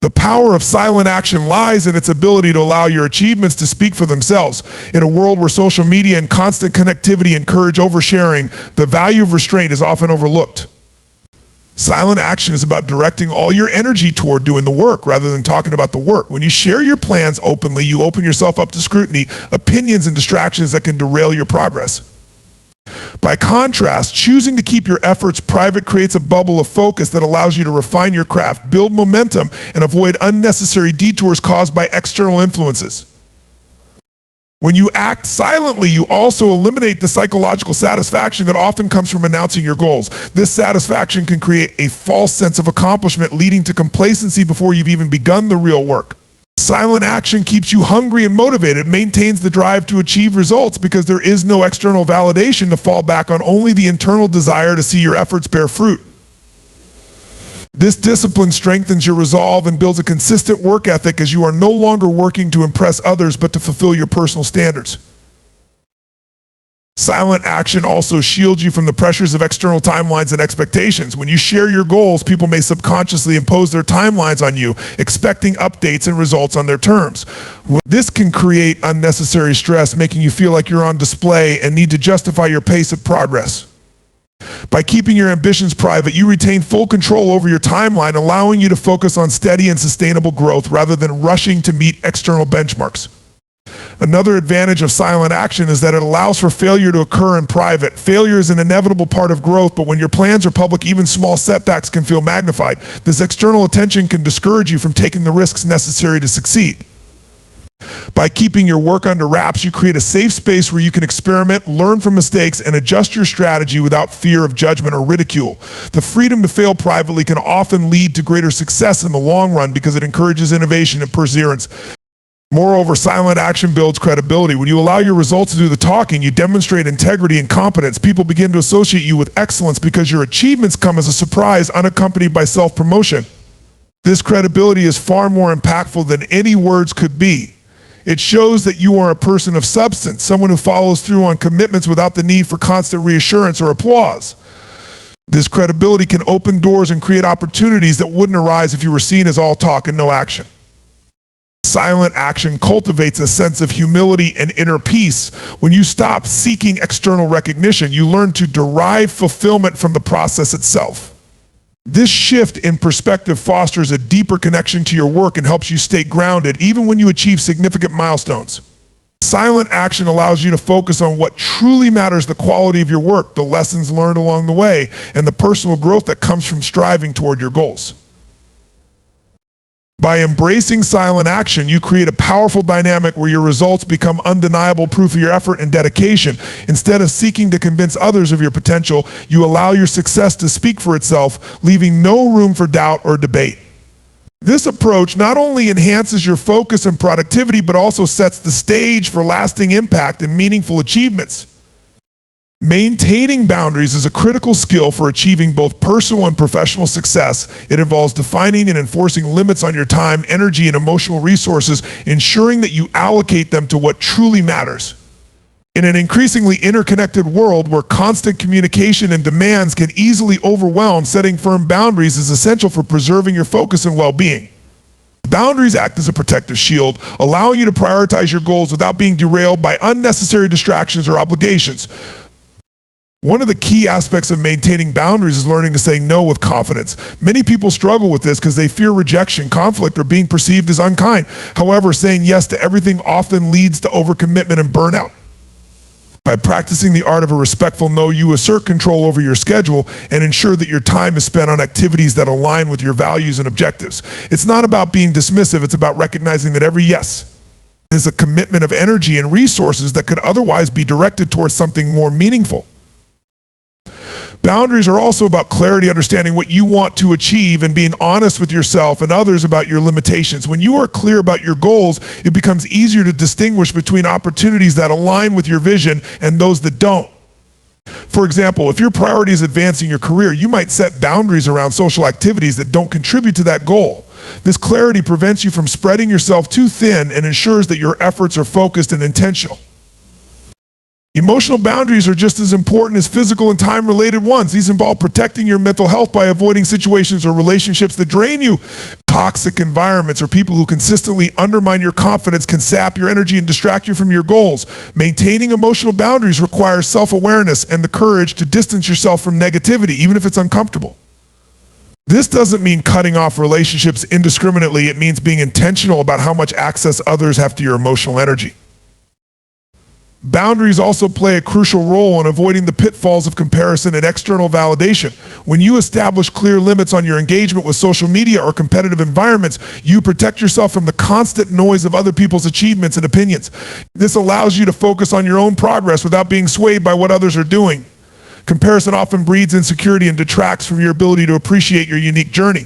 The power of silent action lies in its ability to allow your achievements to speak for themselves. In a world where social media and constant connectivity encourage oversharing, the value of restraint is often overlooked. Silent action is about directing all your energy toward doing the work rather than talking about the work. When you share your plans openly, you open yourself up to scrutiny, opinions, and distractions that can derail your progress. By contrast, choosing to keep your efforts private creates a bubble of focus that allows you to refine your craft, build momentum, and avoid unnecessary detours caused by external influences. When you act silently, you also eliminate the psychological satisfaction that often comes from announcing your goals. This satisfaction can create a false sense of accomplishment, leading to complacency before you've even begun the real work. Silent action keeps you hungry and motivated, maintains the drive to achieve results because there is no external validation to fall back on, only the internal desire to see your efforts bear fruit. This discipline strengthens your resolve and builds a consistent work ethic as you are no longer working to impress others but to fulfill your personal standards. Silent action also shields you from the pressures of external timelines and expectations. When you share your goals, people may subconsciously impose their timelines on you, expecting updates and results on their terms. This can create unnecessary stress, making you feel like you're on display and need to justify your pace of progress. By keeping your ambitions private, you retain full control over your timeline, allowing you to focus on steady and sustainable growth rather than rushing to meet external benchmarks. Another advantage of silent action is that it allows for failure to occur in private. Failure is an inevitable part of growth, but when your plans are public, even small setbacks can feel magnified. This external attention can discourage you from taking the risks necessary to succeed. By keeping your work under wraps, you create a safe space where you can experiment, learn from mistakes, and adjust your strategy without fear of judgment or ridicule. The freedom to fail privately can often lead to greater success in the long run because it encourages innovation and perseverance. Moreover, silent action builds credibility. When you allow your results to do the talking, you demonstrate integrity and competence. People begin to associate you with excellence because your achievements come as a surprise, unaccompanied by self-promotion. This credibility is far more impactful than any words could be. It shows that you are a person of substance, someone who follows through on commitments without the need for constant reassurance or applause. This credibility can open doors and create opportunities that wouldn't arise if you were seen as all talk and no action. Silent action cultivates a sense of humility and inner peace. When you stop seeking external recognition, you learn to derive fulfillment from the process itself. This shift in perspective fosters a deeper connection to your work and helps you stay grounded even when you achieve significant milestones. Silent action allows you to focus on what truly matters: the quality of your work, the lessons learned along the way, and the personal growth that comes from striving toward your goals. By embracing silent action, you create a powerful dynamic where your results become undeniable proof of your effort and dedication. Instead of seeking to convince others of your potential, you allow your success to speak for itself, leaving no room for doubt or debate. This approach not only enhances your focus and productivity, but also sets the stage for lasting impact and meaningful achievements. Maintaining boundaries is a critical skill for achieving both personal and professional success. It involves defining and enforcing limits on your time, energy, and emotional resources, ensuring that you allocate them to what truly matters. In an increasingly interconnected world where constant communication and demands can easily overwhelm, setting firm boundaries is essential for preserving your focus and well-being. Boundaries act as a protective shield, allowing you to prioritize your goals without being derailed by unnecessary distractions or obligations. One of the key aspects of maintaining boundaries is learning to say no with confidence. Many people struggle with this because they fear rejection, conflict, or being perceived as unkind. However, saying yes to everything often leads to overcommitment and burnout. By practicing the art of a respectful no, you assert control over your schedule and ensure that your time is spent on activities that align with your values and objectives. It's not about being dismissive, it's about recognizing that every yes is a commitment of energy and resources that could otherwise be directed towards something more meaningful. Boundaries are also about clarity, understanding what you want to achieve, and being honest with yourself and others about your limitations. When you are clear about your goals, it becomes easier to distinguish between opportunities that align with your vision and those that don't. For example, if your priority is advancing your career, you might set boundaries around social activities that don't contribute to that goal. This clarity prevents you from spreading yourself too thin and ensures that your efforts are focused and intentional. Emotional boundaries are just as important as physical and time-related ones. These involve protecting your mental health by avoiding situations or relationships that drain you. Toxic environments or people who consistently undermine your confidence can sap your energy and distract you from your goals. Maintaining emotional boundaries requires self-awareness and the courage to distance yourself from negativity, even if it's uncomfortable. This doesn't mean cutting off relationships indiscriminately. It means being intentional about how much access others have to your emotional energy. Boundaries also play a crucial role in avoiding the pitfalls of comparison and external validation. When you establish clear limits on your engagement with social media or competitive environments, you protect yourself from the constant noise of other people's achievements and opinions. This allows you to focus on your own progress without being swayed by what others are doing. Comparison often breeds insecurity and detracts from your ability to appreciate your unique journey.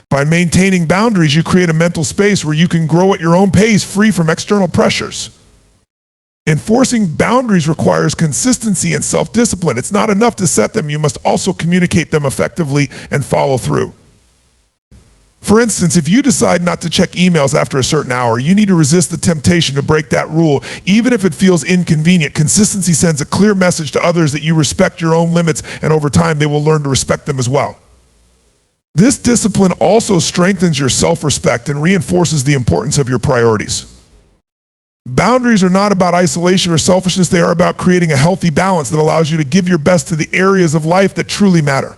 By maintaining boundaries, you create a mental space where you can grow at your own pace, free from external pressures. Enforcing boundaries requires consistency and self-discipline. It's not enough to set them, you must also communicate them effectively and follow through. For instance, if you decide not to check emails after a certain hour, you need to resist the temptation to break that rule. Even if it feels inconvenient, consistency sends a clear message to others that you respect your own limits, and over time they will learn to respect them as well. This discipline also strengthens your self-respect and reinforces the importance of your priorities. Boundaries are not about isolation or selfishness. They are about creating a healthy balance that allows you to give your best to the areas of life that truly matter.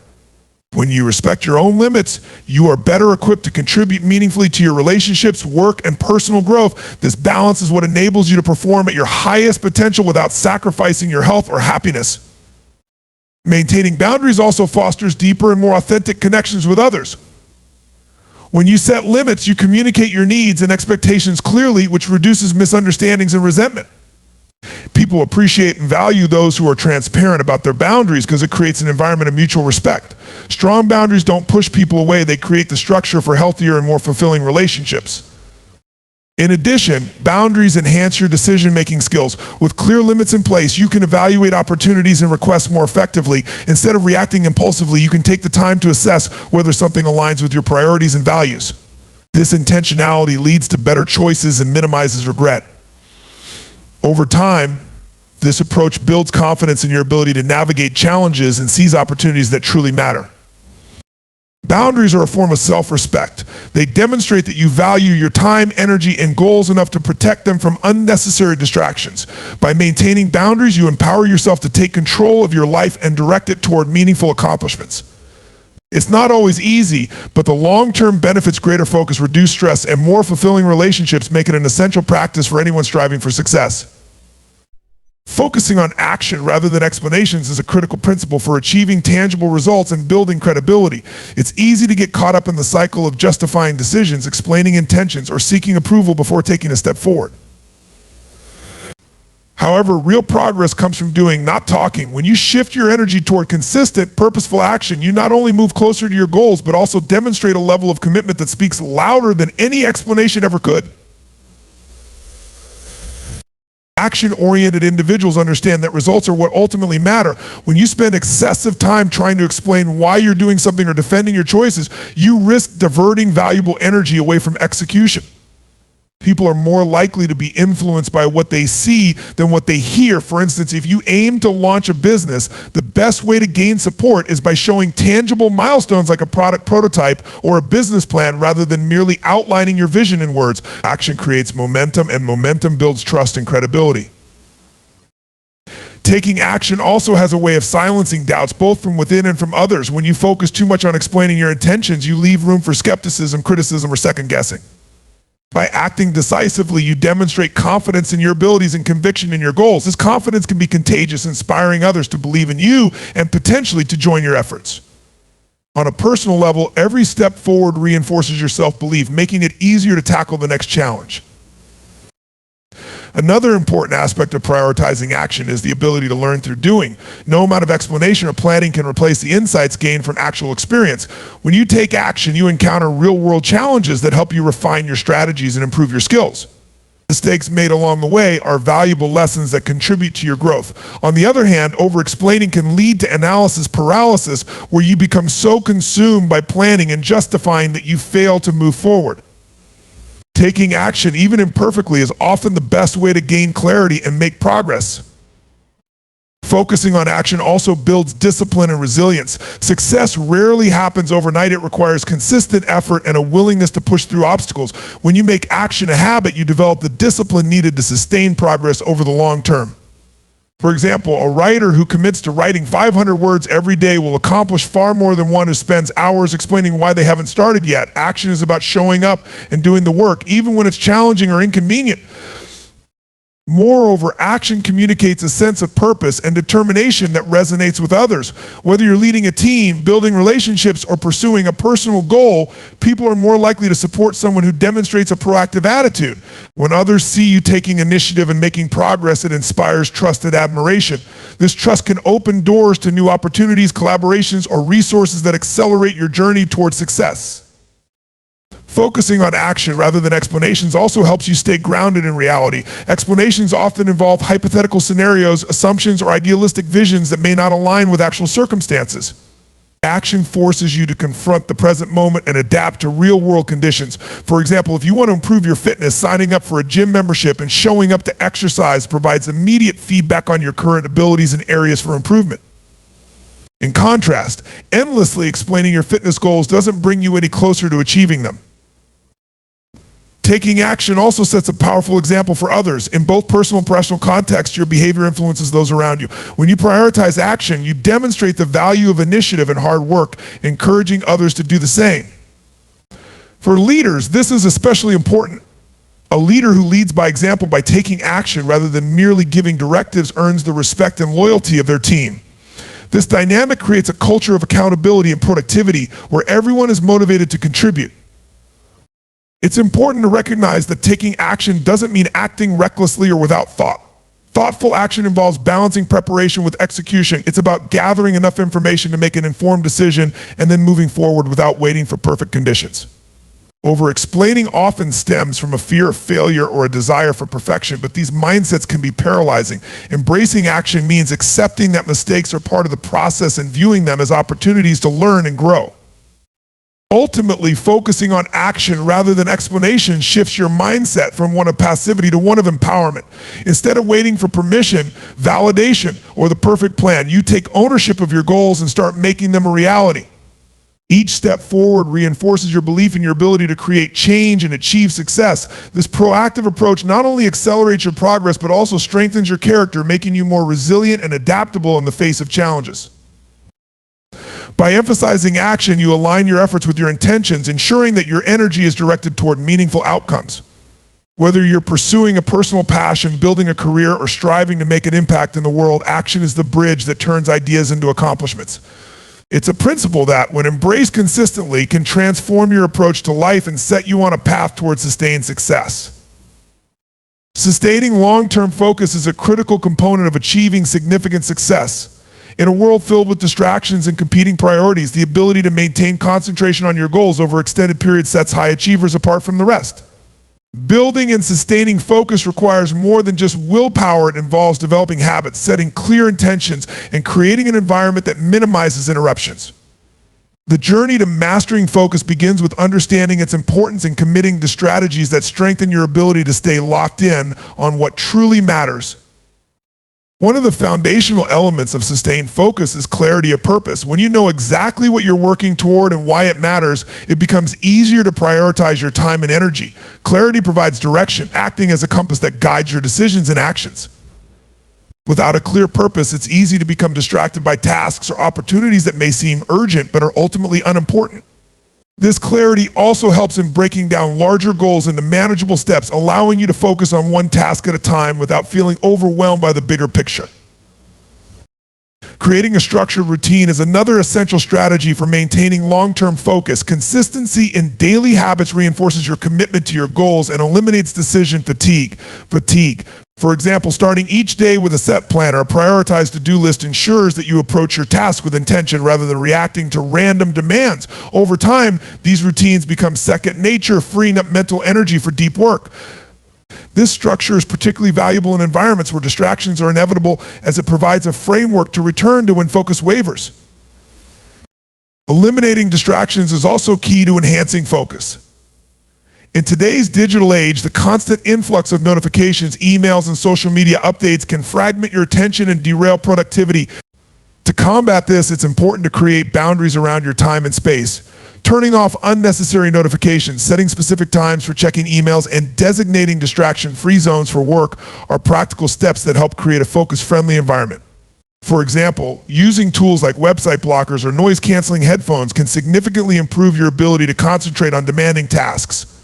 When you respect your own limits, you are better equipped to contribute meaningfully to your relationships, work, and personal growth. This balance is what enables you to perform at your highest potential without sacrificing your health or happiness. Maintaining boundaries also fosters deeper and more authentic connections with others. When you set limits, you communicate your needs and expectations clearly, which reduces misunderstandings and resentment. People appreciate and value those who are transparent about their boundaries because it creates an environment of mutual respect. Strong boundaries don't push people away, they create the structure for healthier and more fulfilling relationships. In addition, boundaries enhance your decision-making skills. With clear limits in place, you can evaluate opportunities and requests more effectively. Instead of reacting impulsively, you can take the time to assess whether something aligns with your priorities and values. This intentionality leads to better choices and minimizes regret. Over time, this approach builds confidence in your ability to navigate challenges and seize opportunities that truly matter. Boundaries are a form of self-respect. They demonstrate that you value your time, energy, and goals enough to protect them from unnecessary distractions. By maintaining boundaries, you empower yourself to take control of your life and direct it toward meaningful accomplishments. It's not always easy, but the long-term benefits, greater focus, reduced stress, and more fulfilling relationships make it an essential practice for anyone striving for success. Focusing on action rather than explanations is a critical principle for achieving tangible results and building credibility. It's easy to get caught up in the cycle of justifying decisions, explaining intentions, or seeking approval before taking a step forward. However, real progress comes from doing, not talking. When you shift your energy toward consistent, purposeful action, you not only move closer to your goals, but also demonstrate a level of commitment that speaks louder than any explanation ever could. Action-oriented individuals understand that results are what ultimately matter. When you spend excessive time trying to explain why you're doing something or defending your choices, you risk diverting valuable energy away from execution. People are more likely to be influenced by what they see than what they hear. For instance, if you aim to launch a business, the best way to gain support is by showing tangible milestones like a product prototype or a business plan rather than merely outlining your vision in words. Action creates momentum, and momentum builds trust and credibility. Taking action also has a way of silencing doubts, both from within and from others. When you focus too much on explaining your intentions, you leave room for skepticism, criticism, or second guessing. By acting decisively, you demonstrate confidence in your abilities and conviction in your goals. This confidence can be contagious, inspiring others to believe in you and potentially to join your efforts. On a personal level, every step forward reinforces your self-belief, making it easier to tackle the next challenge. Another important aspect of prioritizing action is the ability to learn through doing. No amount of explanation or planning can replace the insights gained from actual experience. When you take action, you encounter real-world challenges that help you refine your strategies and improve your skills. Mistakes made along the way are valuable lessons that contribute to your growth. On the other hand, over-explaining can lead to analysis paralysis, where you become so consumed by planning and justifying that you fail to move forward. Taking action, even imperfectly, is often the best way to gain clarity and make progress. Focusing on action also builds discipline and resilience. Success rarely happens overnight. It requires consistent effort and a willingness to push through obstacles. When you make action a habit, you develop the discipline needed to sustain progress over the long term. For example, a writer who commits to writing 500 words every day will accomplish far more than one who spends hours explaining why they haven't started yet. Action is about showing up and doing the work, even when it's challenging or inconvenient. Moreover, action communicates a sense of purpose and determination that resonates with others. Whether you're leading a team, building relationships, or pursuing a personal goal, people are more likely to support someone who demonstrates a proactive attitude. When others see you taking initiative and making progress, it inspires trust and admiration. This trust can open doors to new opportunities, collaborations, or resources that accelerate your journey towards success. Focusing on action rather than explanations also helps you stay grounded in reality. Explanations often involve hypothetical scenarios, assumptions, or idealistic visions that may not align with actual circumstances. Action forces you to confront the present moment and adapt to real-world conditions. For example, if you want to improve your fitness, signing up for a gym membership and showing up to exercise provides immediate feedback on your current abilities and areas for improvement. In contrast, endlessly explaining your fitness goals doesn't bring you any closer to achieving them. Taking action also sets a powerful example for others. In both personal and professional contexts, your behavior influences those around you. When you prioritize action, you demonstrate the value of initiative and hard work, encouraging others to do the same. For leaders, this is especially important. A leader who leads by example by taking action rather than merely giving directives earns the respect and loyalty of their team. This dynamic creates a culture of accountability and productivity where everyone is motivated to contribute. It's important to recognize that taking action doesn't mean acting recklessly or without thought. Thoughtful action involves balancing preparation with execution. It's about gathering enough information to make an informed decision and then moving forward without waiting for perfect conditions. Over-explaining often stems from a fear of failure or a desire for perfection, but these mindsets can be paralyzing. Embracing action means accepting that mistakes are part of the process and viewing them as opportunities to learn and grow. Ultimately, focusing on action rather than explanation shifts your mindset from one of passivity to one of empowerment. Instead of waiting for permission, validation, or the perfect plan, you take ownership of your goals and start making them a reality. Each step forward reinforces your belief in your ability to create change and achieve success. This proactive approach not only accelerates your progress, but also strengthens your character, making you more resilient and adaptable in the face of challenges. By emphasizing action, you align your efforts with your intentions, ensuring that your energy is directed toward meaningful outcomes. Whether you're pursuing a personal passion, building a career, or striving to make an impact in the world, action is the bridge that turns ideas into accomplishments. It's a principle that, when embraced consistently, can transform your approach to life and set you on a path towards sustained success. Sustaining long-term focus is a critical component of achieving significant success. In a world filled with distractions and competing priorities, the ability to maintain concentration on your goals over extended periods sets high achievers apart from the rest. Building and sustaining focus requires more than just willpower. It involves developing habits, setting clear intentions, and creating an environment that minimizes interruptions. The journey to mastering focus begins with understanding its importance and committing to strategies that strengthen your ability to stay locked in on what truly matters. One of the foundational elements of sustained focus is clarity of purpose. When you know exactly what you're working toward and why it matters, it becomes easier to prioritize your time and energy. Clarity provides direction, acting as a compass that guides your decisions and actions. Without a clear purpose, it's easy to become distracted by tasks or opportunities that may seem urgent but are ultimately unimportant. This clarity also helps in breaking down larger goals into manageable steps, allowing you to focus on one task at a time without feeling overwhelmed by the bigger picture. Creating a structured routine is another essential strategy for maintaining long-term focus. Consistency in daily habits reinforces your commitment to your goals and eliminates decision fatigue. For example, starting each day with a set plan or a prioritized to-do list ensures that you approach your task with intention rather than reacting to random demands. Over time, these routines become second nature, freeing up mental energy for deep work. This structure is particularly valuable in environments where distractions are inevitable, as it provides a framework to return to when focus wavers. Eliminating distractions is also key to enhancing focus. In today's digital age, the constant influx of notifications, emails, and social media updates can fragment your attention and derail productivity. To combat this, it's important to create boundaries around your time and space. Turning off unnecessary notifications, setting specific times for checking emails, and designating distraction-free zones for work are practical steps that help create a focus-friendly environment. For example, using tools like website blockers or noise-canceling headphones can significantly improve your ability to concentrate on demanding tasks.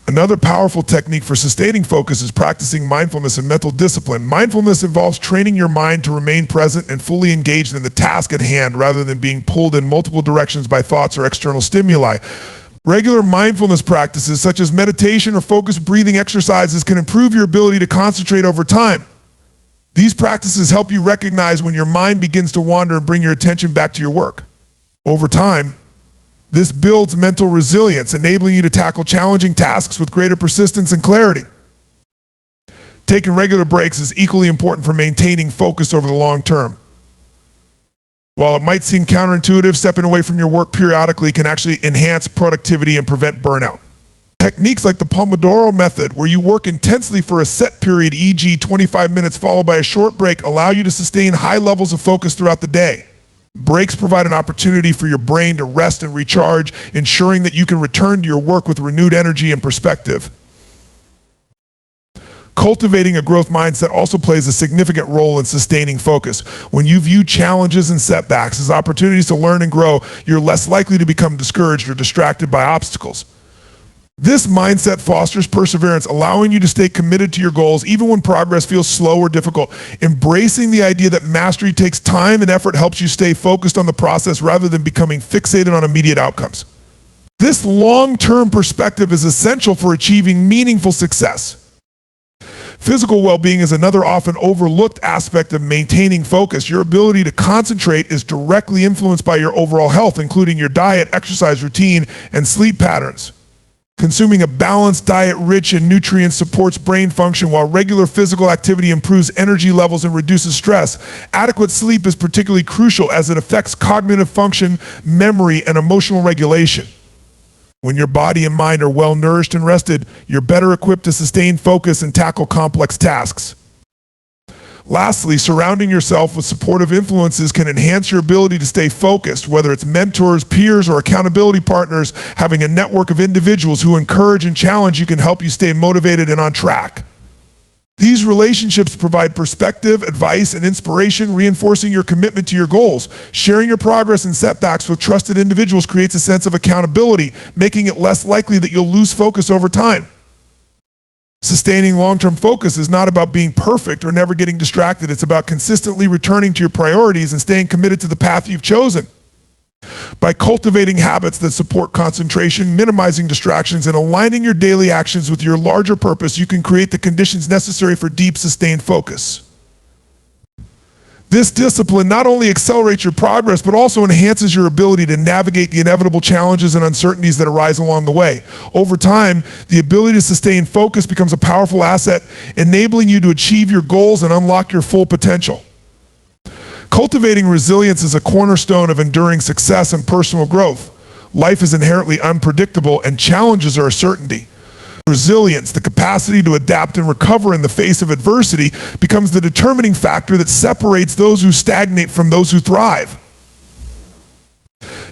Another powerful technique for sustaining focus is practicing mindfulness and mental discipline. Mindfulness involves training your mind to remain present and fully engaged in the task at hand rather than being pulled in multiple directions by thoughts or external stimuli. Regular mindfulness practices such as meditation or focused breathing exercises can improve your ability to concentrate over time. These practices help you recognize when your mind begins to wander and bring your attention back to your work. Over time, this builds mental resilience, enabling you to tackle challenging tasks with greater persistence and clarity. Taking regular breaks is equally important for maintaining focus over the long term. While it might seem counterintuitive, stepping away from your work periodically can actually enhance productivity and prevent burnout. Techniques like the Pomodoro method, where you work intensely for a set period, e.g. 25 minutes followed by a short break, allow you to sustain high levels of focus throughout the day. Breaks provide an opportunity for your brain to rest and recharge, ensuring that you can return to your work with renewed energy and perspective. Cultivating a growth mindset also plays a significant role in sustaining focus. When you view challenges and setbacks as opportunities to learn and grow, you're less likely to become discouraged or distracted by obstacles. This mindset fosters perseverance, allowing you to stay committed to your goals even when progress feels slow or difficult. Embracing the idea that mastery takes time and effort helps you stay focused on the process rather than becoming fixated on immediate outcomes. This long-term perspective is essential for achieving meaningful success. Physical well-being is another often overlooked aspect of maintaining focus. Your ability to concentrate is directly influenced by your overall health, including your diet, exercise routine, and sleep patterns. Consuming a balanced diet rich in nutrients supports brain function, while regular physical activity improves energy levels and reduces stress. Adequate sleep is particularly crucial as it affects cognitive function, memory, and emotional regulation. When your body and mind are well nourished and rested, you're better equipped to sustain focus and tackle complex tasks. Lastly, surrounding yourself with supportive influences can enhance your ability to stay focused, whether it's mentors, peers, or accountability partners. Having a network of individuals who encourage and challenge you can help you stay motivated and on track. These relationships provide perspective, advice, and inspiration, reinforcing your commitment to your goals. Sharing your progress and setbacks with trusted individuals creates a sense of accountability, making it less likely that you'll lose focus over time. Sustaining long-term focus is not about being perfect or never getting distracted. It's about consistently returning to your priorities and staying committed to the path you've chosen. By cultivating habits that support concentration, minimizing distractions, and aligning your daily actions with your larger purpose, you can create the conditions necessary for deep, sustained focus. This discipline not only accelerates your progress, but also enhances your ability to navigate the inevitable challenges and uncertainties that arise along the way. Over time, the ability to sustain focus becomes a powerful asset, enabling you to achieve your goals and unlock your full potential. Cultivating resilience is a cornerstone of enduring success and personal growth. Life is inherently unpredictable, and challenges are a certainty. Resilience, the capacity to adapt and recover in the face of adversity, becomes the determining factor that separates those who stagnate from those who thrive.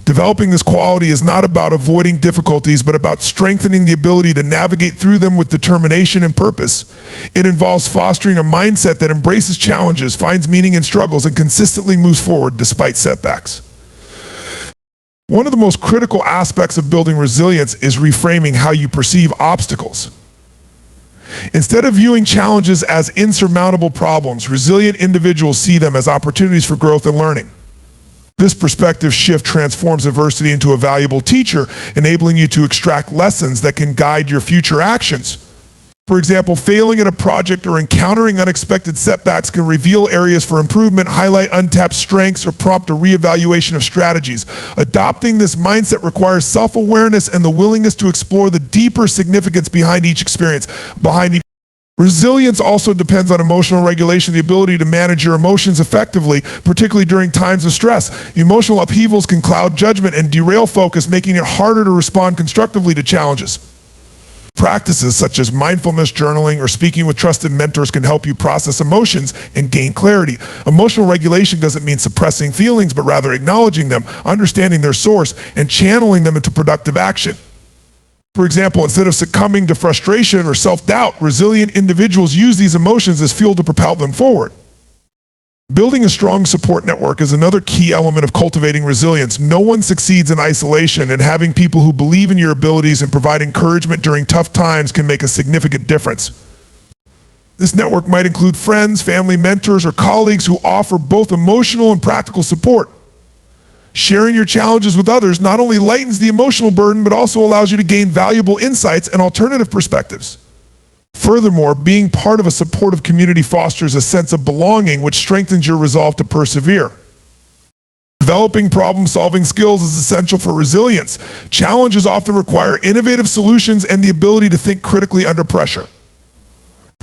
Developing this quality is not about avoiding difficulties, but about strengthening the ability to navigate through them with determination and purpose. It involves fostering a mindset that embraces challenges, finds meaning in struggles, and consistently moves forward despite setbacks. One of the most critical aspects of building resilience is reframing how you perceive obstacles. Instead of viewing challenges as insurmountable problems, resilient individuals see them as opportunities for growth and learning. This perspective shift transforms adversity into a valuable teacher, enabling you to extract lessons that can guide your future actions. For example, failing at a project or encountering unexpected setbacks can reveal areas for improvement, highlight untapped strengths, or prompt a reevaluation of strategies. Adopting this mindset requires self-awareness and the willingness to explore the deeper significance behind each experience. Resilience also depends on emotional regulation, the ability to manage your emotions effectively, particularly during times of stress. Emotional upheavals can cloud judgment and derail focus, making it harder to respond constructively to challenges. practices such as mindfulness, journaling, or speaking with trusted mentors can help you process emotions and gain clarity. Emotional regulation doesn't mean suppressing feelings, but rather acknowledging them, understanding their source, and channeling them into productive action. For example, instead of succumbing to frustration or self-doubt, resilient individuals use these emotions as fuel to propel them forward. Building a strong support network is another key element of cultivating resilience. No one succeeds in isolation, and having people who believe in your abilities and provide encouragement during tough times can make a significant difference. This network might include friends, family, mentors, or colleagues who offer both emotional and practical support. Sharing your challenges with others not only lightens the emotional burden, but also allows you to gain valuable insights and alternative perspectives. Furthermore, being part of a supportive community fosters a sense of belonging, which strengthens your resolve to persevere. Developing problem-solving skills is essential for resilience. Challenges often require innovative solutions and the ability to think critically under pressure.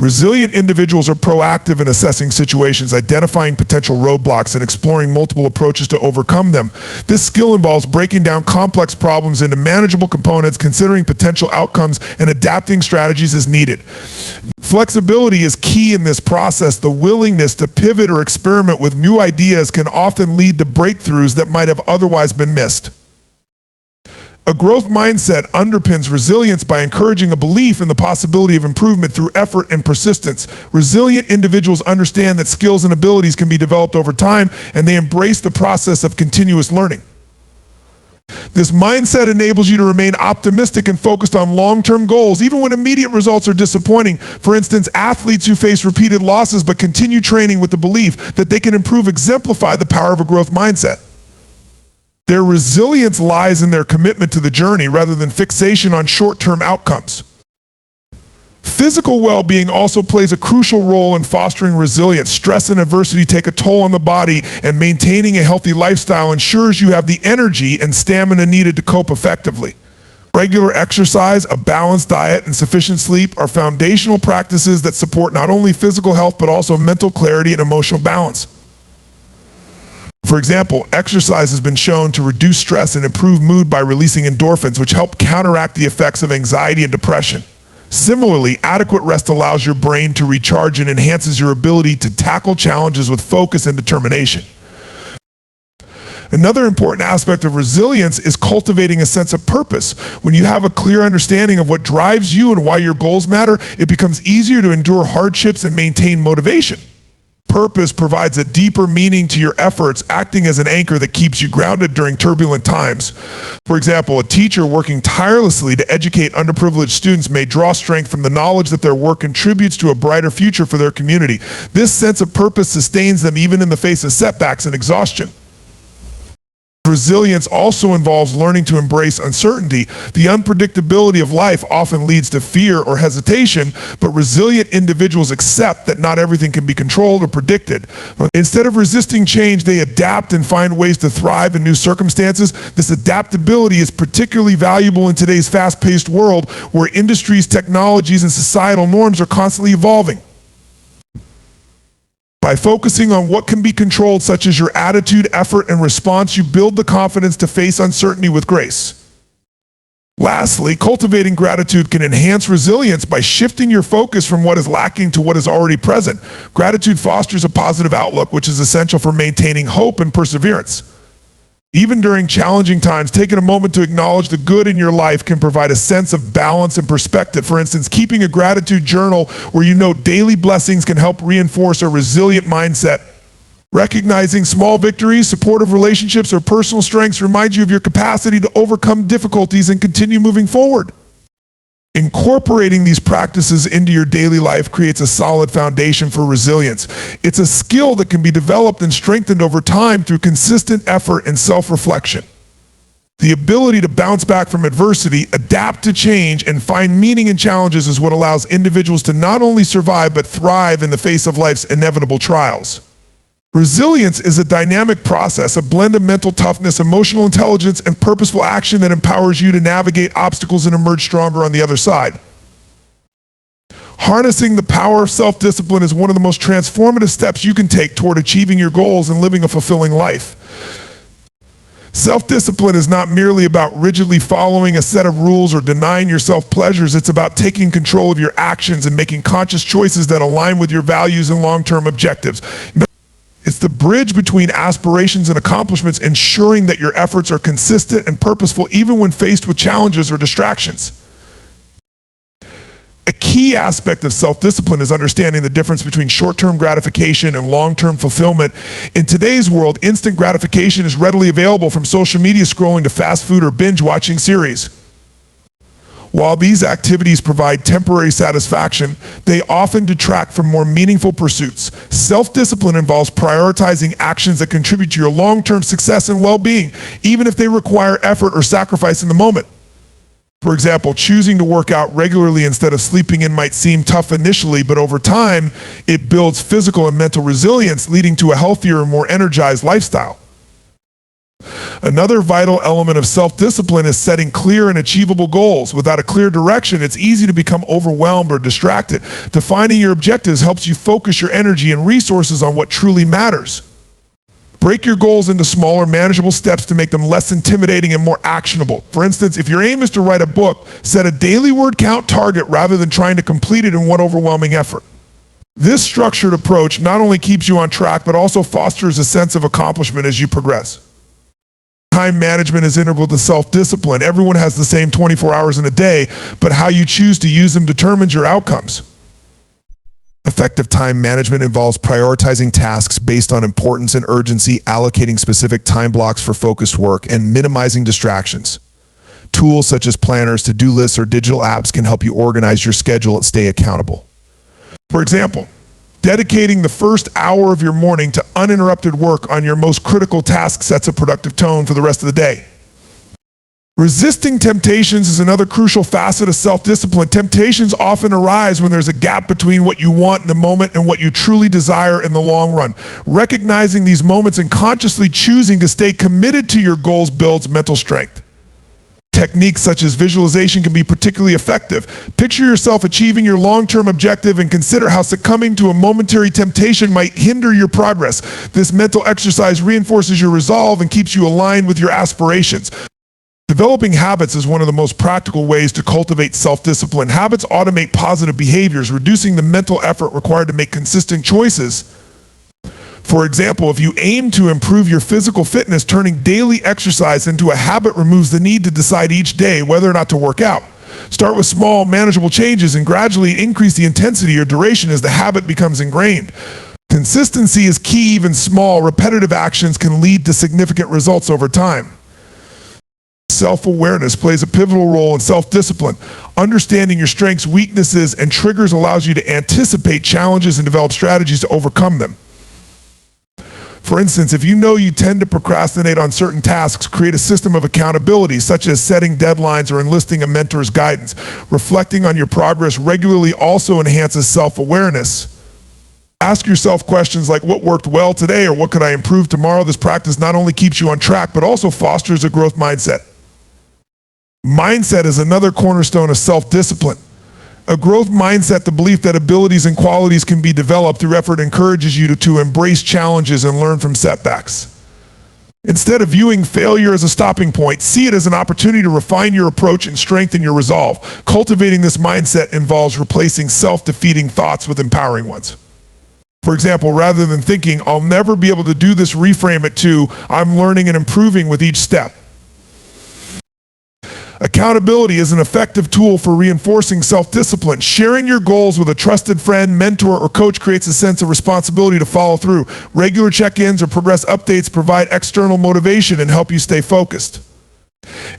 Resilient individuals are proactive in assessing situations, identifying potential roadblocks, and exploring multiple approaches to overcome them. This skill involves breaking down complex problems into manageable components, considering potential outcomes, and adapting strategies as needed. Flexibility is key in this process. The willingness to pivot or experiment with new ideas can often lead to breakthroughs that might have otherwise been missed. A growth mindset underpins resilience by encouraging a belief in the possibility of improvement through effort and persistence. Resilient individuals understand that skills and abilities can be developed over time, and they embrace the process of continuous learning. This mindset enables you to remain optimistic and focused on long-term goals, even when immediate results are disappointing. For instance, athletes who face repeated losses but continue training with the belief that they can improve exemplify the power of a growth mindset. Their resilience lies in their commitment to the journey rather than fixation on short-term outcomes. Physical well-being also plays a crucial role in fostering resilience. Stress and adversity take a toll on the body, and maintaining a healthy lifestyle ensures you have the energy and stamina needed to cope effectively. Regular exercise, a balanced diet, and sufficient sleep are foundational practices that support not only physical health but also mental clarity and emotional balance. For example, exercise has been shown to reduce stress and improve mood by releasing endorphins, which help counteract the effects of anxiety and depression. Similarly, adequate rest allows your brain to recharge and enhances your ability to tackle challenges with focus and determination. Another important aspect of resilience is cultivating a sense of purpose. When you have a clear understanding of what drives you and why your goals matter, it becomes easier to endure hardships and maintain motivation. Purpose provides a deeper meaning to your efforts, acting as an anchor that keeps you grounded during turbulent times. For example, a teacher working tirelessly to educate underprivileged students may draw strength from the knowledge that their work contributes to a brighter future for their community. This sense of purpose sustains them even in the face of setbacks and exhaustion. Resilience also involves learning to embrace uncertainty. The unpredictability of life often leads to fear or hesitation, but resilient individuals accept that not everything can be controlled or predicted. Instead of resisting change, they adapt and find ways to thrive in new circumstances. This adaptability is particularly valuable in today's fast-paced world, where industries, technologies, and societal norms are constantly evolving. By focusing on what can be controlled, such as your attitude, effort, and response, you build the confidence to face uncertainty with grace. Lastly, cultivating gratitude can enhance resilience by shifting your focus from what is lacking to what is already present. Gratitude fosters a positive outlook, which is essential for maintaining hope and perseverance. Even during challenging times, taking a moment to acknowledge the good in your life can provide a sense of balance and perspective. For instance, keeping a gratitude journal where you note daily blessings can help reinforce a resilient mindset. Recognizing small victories, supportive relationships, or personal strengths reminds you of your capacity to overcome difficulties and continue moving forward. Incorporating these practices into your daily life creates a solid foundation for resilience. It's a skill that can be developed and strengthened over time through consistent effort and self-reflection. The ability to bounce back from adversity, adapt to change, and find meaning in challenges is what allows individuals to not only survive but thrive in the face of life's inevitable trials. Resilience is a dynamic process, a blend of mental toughness, emotional intelligence, and purposeful action that empowers you to navigate obstacles and emerge stronger on the other side. Harnessing the power of self-discipline is one of the most transformative steps you can take toward achieving your goals and living a fulfilling life. Self-discipline is not merely about rigidly following a set of rules or denying yourself pleasures. It's about taking control of your actions and making conscious choices that align with your values and long-term objectives. It's the bridge between aspirations and accomplishments, ensuring that your efforts are consistent and purposeful even when faced with challenges or distractions. A key aspect of self-discipline is understanding the difference between short-term gratification and long-term fulfillment. In today's world, instant gratification is readily available, from social media scrolling to fast food or binge-watching series. While these activities provide temporary satisfaction, they often detract from more meaningful pursuits. Self-discipline involves prioritizing actions that contribute to your long-term success and well-being, even if they require effort or sacrifice in the moment. For example, choosing to work out regularly instead of sleeping in might seem tough initially, but over time, it builds physical and mental resilience, leading to a healthier and more energized lifestyle. Another vital element of self-discipline is setting clear and achievable goals. Without a clear direction, it's easy to become overwhelmed or distracted. Defining your objectives helps you focus your energy and resources on what truly matters. Break your goals into smaller, manageable steps to make them less intimidating and more actionable. For instance, if your aim is to write a book, set a daily word count target rather than trying to complete it in one overwhelming effort. This structured approach not only keeps you on track, but also fosters a sense of accomplishment as you progress. Time management is integral to self-discipline. Everyone has the same 24 hours in a day, but how you choose to use them determines your outcomes. Effective time management involves prioritizing tasks based on importance and urgency, allocating specific time blocks for focused work, and minimizing distractions. Tools such as planners, to-do lists, or digital apps can help you organize your schedule and stay accountable. For example, dedicating the first hour of your morning to uninterrupted work on your most critical task sets a productive tone for the rest of the day. Resisting temptations is another crucial facet of self-discipline. Temptations often arise when there's a gap between what you want in the moment and what you truly desire in the long run. Recognizing these moments and consciously choosing to stay committed to your goals builds mental strength. Techniques such as visualization can be particularly effective. Picture yourself achieving your long-term objective and consider how succumbing to a momentary temptation might hinder your progress. This mental exercise reinforces your resolve and keeps you aligned with your aspirations. Developing habits is one of the most practical ways to cultivate self-discipline. Habits automate positive behaviors, reducing the mental effort required to make consistent choices. For example, if you aim to improve your physical fitness, turning daily exercise into a habit removes the need to decide each day whether or not to work out. Start with small, manageable changes and gradually increase the intensity or duration as the habit becomes ingrained. Consistency is key. Even small, repetitive actions can lead to significant results over time. Self-awareness plays a pivotal role in self-discipline. Understanding your strengths, weaknesses, and triggers allows you to anticipate challenges and develop strategies to overcome them. For instance, if you know you tend to procrastinate on certain tasks, create a system of accountability, such as setting deadlines or enlisting a mentor's guidance. Reflecting on your progress regularly also enhances self-awareness. Ask yourself questions like, what worked well today, or what could I improve tomorrow? This practice not only keeps you on track, but also fosters a growth mindset. Mindset is another cornerstone of self-discipline. A growth mindset, the belief that abilities and qualities can be developed through effort, encourages you to embrace challenges and learn from setbacks. Instead of viewing failure as a stopping point, see it as an opportunity to refine your approach and strengthen your resolve. Cultivating this mindset involves replacing self-defeating thoughts with empowering ones. For example, rather than thinking, I'll never be able to do this, reframe it to, I'm learning and improving with each step. Accountability is an effective tool for reinforcing self-discipline. Sharing your goals with a trusted friend, mentor, or coach creates a sense of responsibility to follow through. Regular check-ins or progress updates provide external motivation and help you stay focused.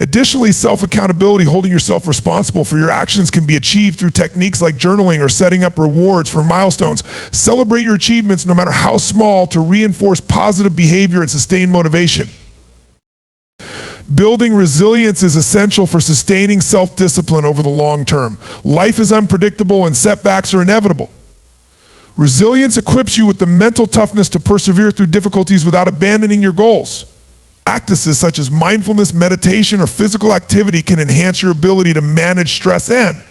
Additionally, self-accountability, holding yourself responsible for your actions, can be achieved through techniques like journaling or setting up rewards for milestones. Celebrate your achievements, no matter how small, to reinforce positive behavior and sustain motivation. Building resilience is essential for sustaining self-discipline over the long term. Life is unpredictable and setbacks are inevitable. Resilience equips you with the mental toughness to persevere through difficulties without abandoning your goals. Practices such as mindfulness, meditation, or physical activity can enhance your ability to manage stress and